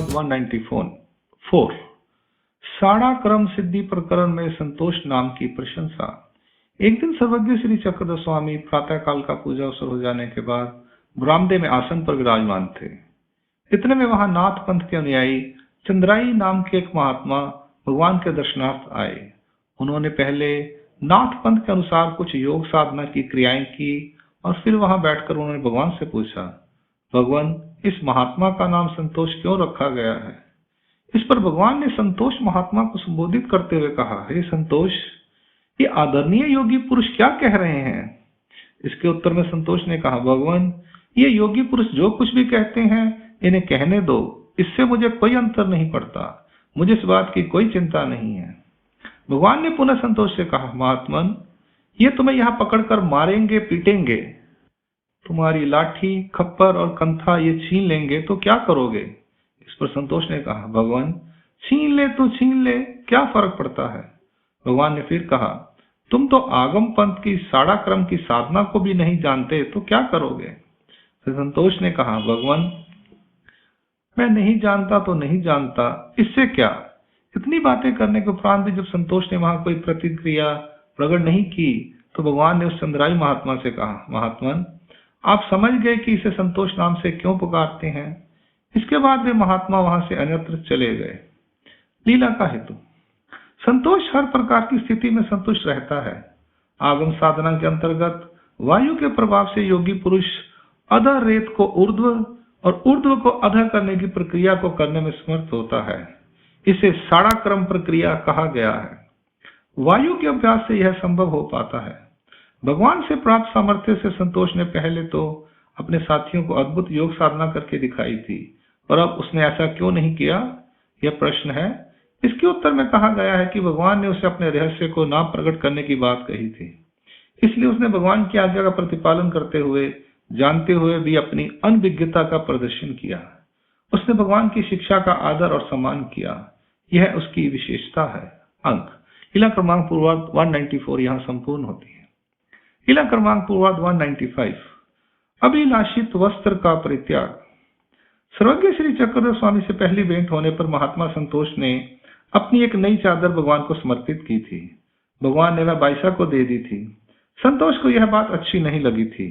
पूर्वाध 194 साड़ा क्रम सिद्धि प्रकरण में संतोष नाम की प्रशंसा। एक दिन सर्वज्ञ श्री चक्रधर स्वामी प्रातः काल का पूजा अवसर हो जाने के बाद बरामदे में आसन पर विराजमान थे। इतने में वहां नाथ पंथ के अनुयायी चंद्राई नाम के एक महात्मा भगवान के दर्शनार्थ आए। उन्होंने पहले नाथ पंथ के अनुसार कुछ योग साधना की क्रियाएं की और फिर वहां बैठकर उन्होंने भगवान से पूछा, भगवान, इस महात्मा का नाम संतोष क्यों रखा गया है? इस पर भगवान ने संतोष महात्मा को संबोधित करते हुए कहा, हे संतोष, ये आदरणीय योगी पुरुष क्या कह रहे हैं? इसके उत्तर में संतोष ने कहा, भगवान, ये योगी पुरुष जो कुछ भी कहते हैं इन्हें कहने दो, इससे मुझे कोई अंतर नहीं पड़ता, मुझे इस बात की कोई चिंता नहीं है। भगवान ने पुनः संतोष से कहा, महात्मन, ये तुम्हें यहाँ पकड़कर मारेंगे, पीटेंगे, तुम्हारी लाठी, खप्पर और कंथा ये छीन लेंगे तो क्या करोगे? इस पर संतोष ने कहा, भगवान, छीन ले तो छीन ले, क्या फर्क पड़ता है? भगवान ने फिर कहा, तुम तो आगम पंथ की साड़ा क्रम की साधना को भी नहीं जानते तो क्या करोगे? फिर संतोष ने कहा, भगवान, मैं नहीं जानता तो नहीं जानता, इससे क्या? इतनी बातें करने के उपरांत भी जब संतोष ने वहां कोई प्रतिक्रिया प्रकट नहीं की तो भगवान ने उस चंद्राई महात्मा से कहा, महात्मन, आप समझ गए कि इसे संतोष नाम से क्यों पुकारते हैं? इसके बाद वे महात्मा वहां से अन्यत्र चले गए। लीला का हेतु। संतोष हर प्रकार की स्थिति में संतुष्ट रहता है। आगम साधना के अंतर्गत वायु के प्रभाव से योगी पुरुष अधर रेत को ऊर्ध्व और ऊर्ध्व को अधर करने की प्रक्रिया को करने में समर्थ होता है। इसे साड़ा क्रम प्रक्रिया कहा गया है। वायु के अभ्यास से यह संभव हो पाता है। भगवान से प्राप्त सामर्थ्य से संतोष ने पहले तो अपने साथियों को अद्भुत योग साधना करके दिखाई थी, और अब उसने ऐसा क्यों नहीं किया, यह प्रश्न है। इसके उत्तर में कहा गया है कि भगवान ने उसे अपने रहस्य को ना प्रकट करने की बात कही थी, इसलिए उसने भगवान की आज्ञा का प्रतिपालन करते हुए, जानते हुए भी अपनी अनभिज्ञता का प्रदर्शन किया। उसने भगवान की शिक्षा का आदर और सम्मान किया, यह उसकी विशेषता है। अंक लीला क्रमांक पूर्वार्ध 194 यहाँ संपूर्ण होती है। लीला क्रमांक पूर्वार्ध 195 अभिलाषित वस्त्र का परित्याग। सर्वज्ञ श्री चक्रधर स्वामी से पहली भेंट होने पर महात्मा संतोष ने अपनी एक नई चादर भगवान को समर्पित की थी। भगवान ने वह बाईसा को दे दी थी। संतोष को यह बात अच्छी नहीं लगी थी।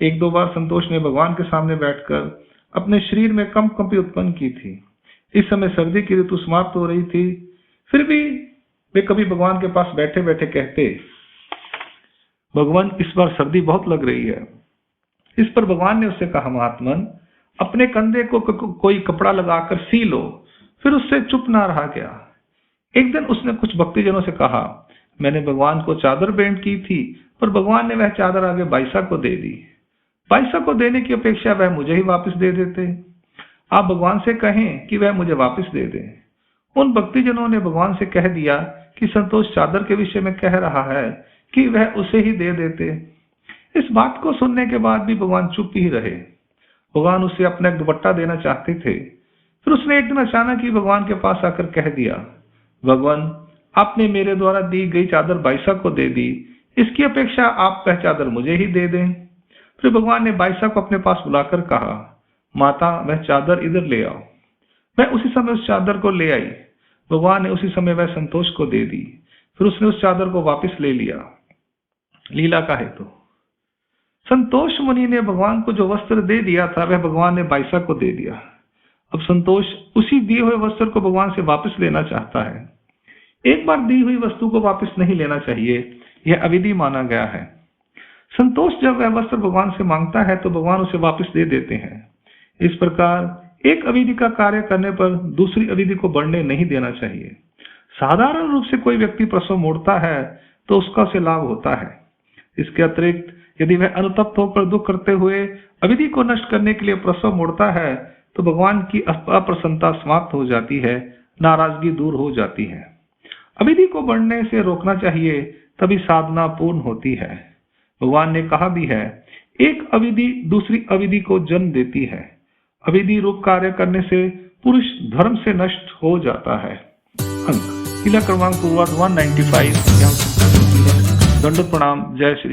एक दो बार संतोष ने भगवान के सामने बैठकर अपने शरीर में कंपकंपी उत्पन्न की थी। इस समय सर्दी की ऋतु समाप्त हो रही थी, फिर भी वे कभी भगवान के पास बैठे बैठे कहते, भगवान, इस बार सर्दी बहुत लग रही है। इस पर भगवान ने उससे कहा, महात्मन, अपने कंधे को कोई कपड़ा लगाकर सी लो। फिर उससे चुप ना रहा गया। एक दिन उसने कुछ भक्तिजनों से कहा, मैंने भगवान को चादर भेंट की थी, पर भगवान ने वह चादर आगे बाईसा को दे दी। बाईसा को देने की अपेक्षा वह मुझे ही वापस दे देते। आप भगवान से कहें कि वह मुझे वापस दे दे। उन भक्तिजनों ने भगवान से कह दिया कि संतोष चादर के विषय में कह रहा है कि वह उसे ही दे देते। इस बात को सुनने के बाद भी भगवान चुप ही रहे। भगवान उसे अपना एक दुपट्टा देना चाहते थे। फिर उसने एक दिन अचानक ही भगवान के पास आकर कह दिया, भगवान, आपने मेरे द्वारा दी गई चादर बाईसा को दे दी, इसकी अपेक्षा आप वह चादर मुझे ही दे दें। फिर भगवान ने बाईसा को अपने पास बुलाकर कहा, माता, वह चादर इधर ले आओ। वह उसी समय उस चादर को ले आई। भगवान ने उसी समय वह संतोष को दे दी। फिर उसने उस चादर को वापस ले लिया। लीला का हेतु। संतोष मुनि ने भगवान को जो वस्त्र दे दिया था वह भगवान ने बाईसा को दे दिया। अब संतोष उसी दिए हुए वस्त्र को भगवान से वापस लेना चाहता है। एक बार दी हुई वस्तु को वापस नहीं लेना चाहिए, यह अविधि माना गया है। संतोष जब वह वस्त्र भगवान से मांगता है तो भगवान उसे वापस दे देते हैं। इस प्रकार एक अविधि का कार्य करने पर दूसरी अविधि को बढ़ने नहीं देना चाहिए। साधारण रूप से कोई व्यक्ति प्रसव मोड़ता है तो उसका उसे लाभ होता है। इसके अतिरिक्त यदि वह अनुतप्त होकर दुख करते हुए अविधि को नष्ट करने के लिए प्रसव मोड़ता है तो भगवान की अप्रसन्नता समाप्त हो जाती है, नाराजगी दूर हो जाती है। अविधि को बढ़ने से रोकना चाहिए, तभी साधना पूर्ण होती है। भगवान ने कहा भी है, एक अविधि दूसरी अविधि को जन्म देती है। अविधि रूप कार्य करने से पुरुष धर्म से नष्ट हो जाता है। अंक लीला क्रमांक पूर्वार्ध 195। दंडोत प्रणाम। जय श्री